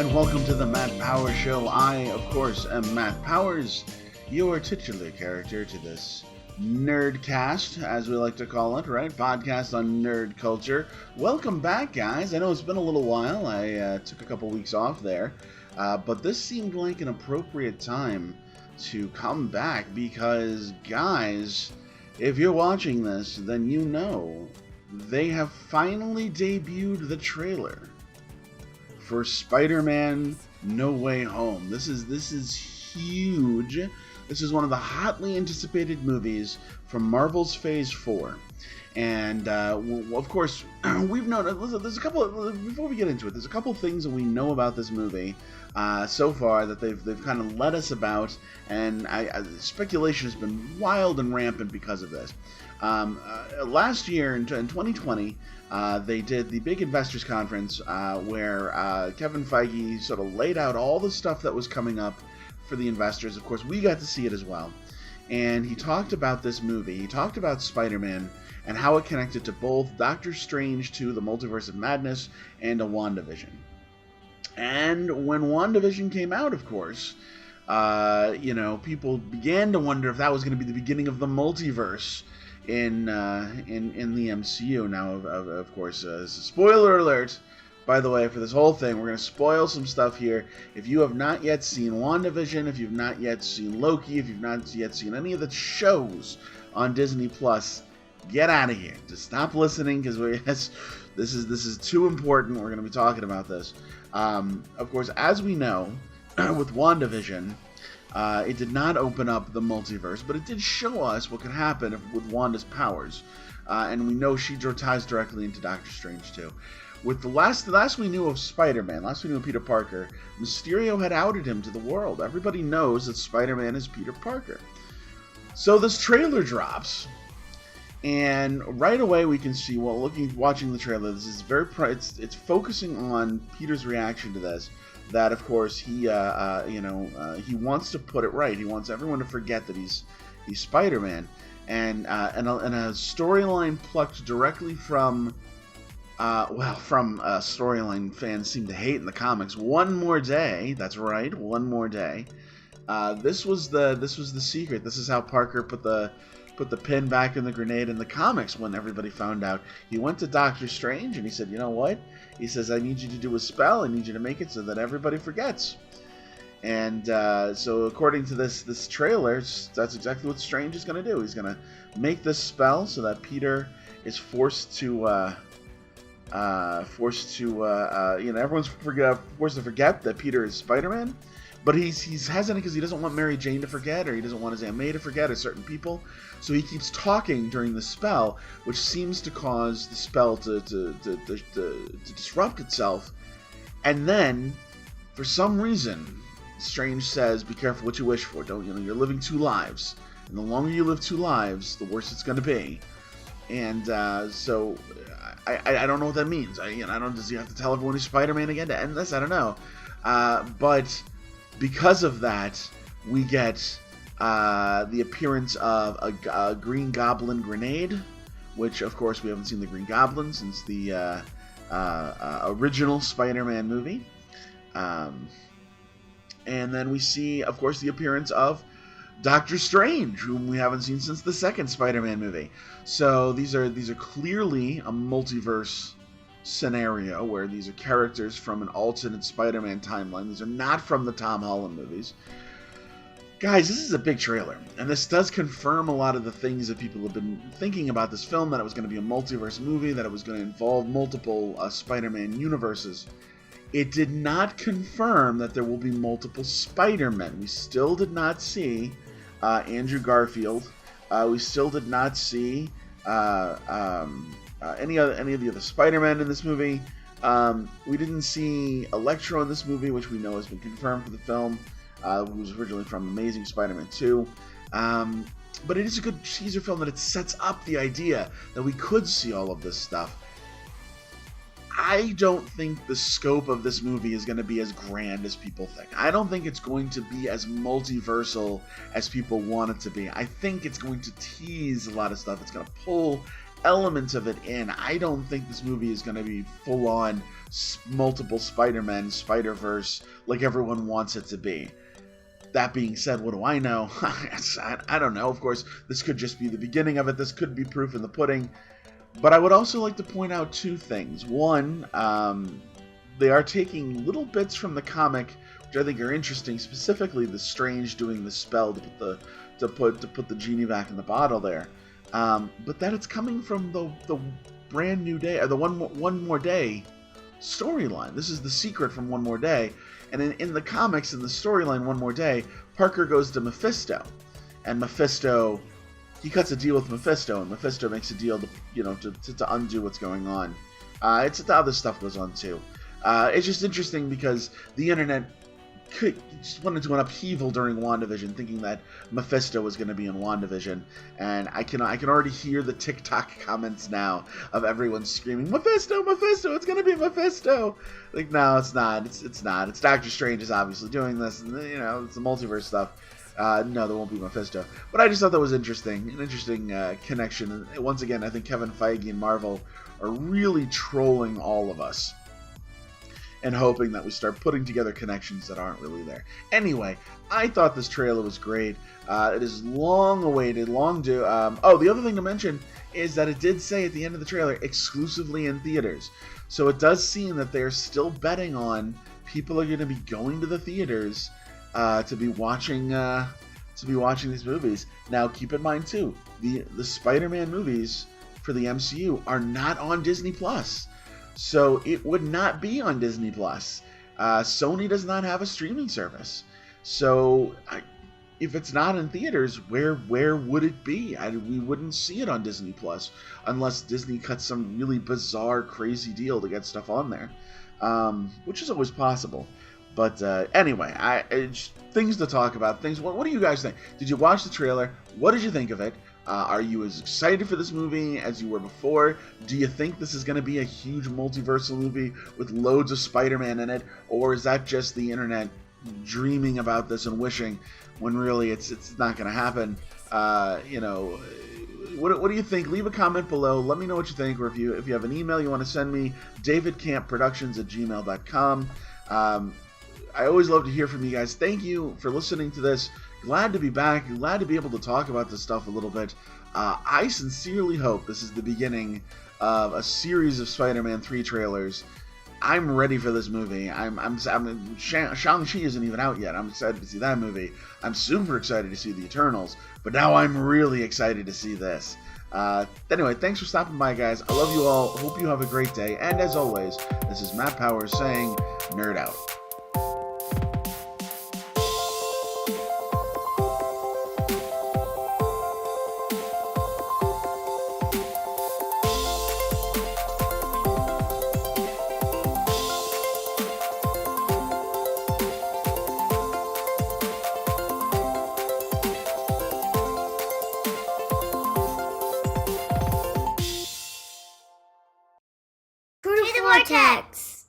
and welcome to the Matt Powers Show. I, of course, am Matt Powers, your titular character to this nerdcast, as we like to call it, right? Podcast on nerd culture. Welcome back, guys. I know it's been a little while. I took a couple weeks off there, but this seemed like an appropriate time to come back because, guys, if you're watching this, then you know they have finally debuted the trailer for Spider-Man No Way Home. This is huge. This is one of the hotly anticipated movies from Marvel's Phase 4. And, of course, we've known, listen, there's a couple of, before we get into it, there's a couple of things that we know about this movie so far that they've kind of led us about, and speculation has been wild and rampant because of this. Last year, in 2020, they did the big investors conference where Kevin Feige sort of laid out all the stuff that was coming up for the investors. Of course, we got to see it as well. And he talked about this movie. He talked about Spider-Man and how it connected to both Doctor Strange 2, The Multiverse of Madness, and WandaVision. And when WandaVision came out, of course, people began to wonder if that was going to be the beginning of the multiverse in the MCU. Now, of course, spoiler alert, by the way, for this whole thing, we're going to spoil some stuff here. If you have not yet seen WandaVision, if you've not yet seen Loki, if you've not yet seen any of the shows on Disney Plus, get out of here. Just stop listening because this is too important. We're going to be talking about this. Of course, as we know, with WandaVision, it did not open up the multiverse, but it did show us what could happen with Wanda's powers. And we know she ties directly into Doctor Strange too. With the last we knew of Spider-Man, last we knew of Peter Parker, Mysterio had outed him to the world. Everybody knows that Spider-Man is Peter Parker. So this trailer drops, and right away we can see, watching the trailer, this is it's focusing on Peter's reaction to this. That, of course, he wants to put it right. He wants everyone to forget that he's Spider-Man, and a storyline plucked directly from storyline fans seem to hate in the comics. One More Day. That's right, One More Day. This was the secret. This is how Parker put the pin back in the grenade in the comics when everybody found out. He went to Doctor Strange and he said, you know what? He says, I need you to do a spell. I need you to make it so that everybody forgets. And so according to this trailer, that's exactly what Strange is going to do. He's going to make this spell so that Peter is forced to everyone's forced to forget that Peter is Spider-Man. But he's hesitant because he doesn't want Mary Jane to forget, or he doesn't want his Aunt May to forget, or certain people. So he keeps talking during the spell, which seems to cause the spell to disrupt itself. And then, for some reason, Strange says, "Be careful what you wish for. You're living two lives, and the longer you live two lives, the worse it's going to be." And so I don't know what that means. Does he have to tell everyone he's Spider-Man again to end this? I don't know. But because of that, we get the appearance of a Green Goblin grenade, which, of course, we haven't seen the Green Goblin since the original Spider-Man movie. And then we see, of course, the appearance of Doctor Strange, whom we haven't seen since the second Spider-Man movie. So these are clearly a multiverse scenario where these are characters from an alternate Spider-Man timeline. These are not from the Tom Holland movies. Guys, this is a big trailer, and this does confirm a lot of the things that people have been thinking about this film, that it was going to be a multiverse movie, that it was going to involve multiple Spider-Man universes. It did not confirm that there will be multiple Spider-Men. We still did not see Andrew Garfield. We still did not see any of the other Spider-Men in this movie. We didn't see Electro in this movie, which we know has been confirmed for the film, who was originally from Amazing Spider-Man 2. But it is a good teaser film that it sets up the idea that we could see all of this stuff. I don't think the scope of this movie is going to be as grand as people think. I don't think it's going to be as multiversal as people want it to be. I think it's going to tease a lot of stuff. It's going to pull elements of it in. I don't think this movie is going to be full on multiple Spider-Man, Spider-Verse like everyone wants it to be. That being said, what do I know? I don't know. Of course, this could just be the beginning of it. This could be proof in the pudding. But I would also like to point out two things. One, they are taking little bits from the comic, which I think are interesting. Specifically, the Strange doing the spell to put the genie back in the bottle there. But that it's coming from the brand new day, or the one more day storyline. This is the secret from One More Day. And in the comics, in the storyline One More Day, Parker goes to Mephisto, and Mephisto, he cuts a deal with Mephisto, and Mephisto makes a deal to undo what's going on. It's the other stuff goes on too. It's just interesting because the internet just went into an upheaval during WandaVision, thinking that Mephisto was going to be in WandaVision, and I can already hear the TikTok comments now of everyone screaming, "Mephisto, Mephisto! It's going to be Mephisto!" Like, no, it's not. It's not. It's Doctor Strange is obviously doing this, and it's the multiverse stuff. No, there won't be Mephisto. But I just thought that was interesting, an interesting connection. And once again, I think Kevin Feige and Marvel are really trolling all of us and hoping that we start putting together connections that aren't really there. Anyway, I thought this trailer was great. It is long awaited, long due. The other thing to mention is that it did say at the end of the trailer, exclusively in theaters. So it does seem that they're still betting on people are going to be going to the theaters to be watching these movies. Now, keep in mind too, the Spider-Man movies for the MCU are not on Disney Plus. So it would not be on Disney Plus. Sony does not have a streaming service. So if it's not in theaters, where would it be? We wouldn't see it on Disney Plus unless Disney cuts some really bizarre, crazy deal to get stuff on there, which is always possible. But anyway, things to talk about. What do you guys think? Did you watch the trailer? What did you think of it? Are you as excited for this movie as you were before? Do you think this is going to be a huge multiversal movie with loads of Spider-Man in it? Or is that just the internet dreaming about this and wishing when really it's not going to happen? What do you think? Leave a comment below. Let me know what you think. Or if you have an email you want to send me, davidkampproductions@gmail.com. I always love to hear from you guys. Thank you for listening to this. Glad to be back. Glad to be able to talk about this stuff a little bit. I sincerely hope this is the beginning of a series of Spider-Man 3 trailers. I'm ready for this movie. Shang-Chi isn't even out yet. I'm excited to see that movie. I'm super excited to see the Eternals. But now I'm really excited to see this. Anyway, thanks for stopping by, guys. I love you all. Hope you have a great day. And as always, this is Matt Powers saying, nerd out. To the vortex!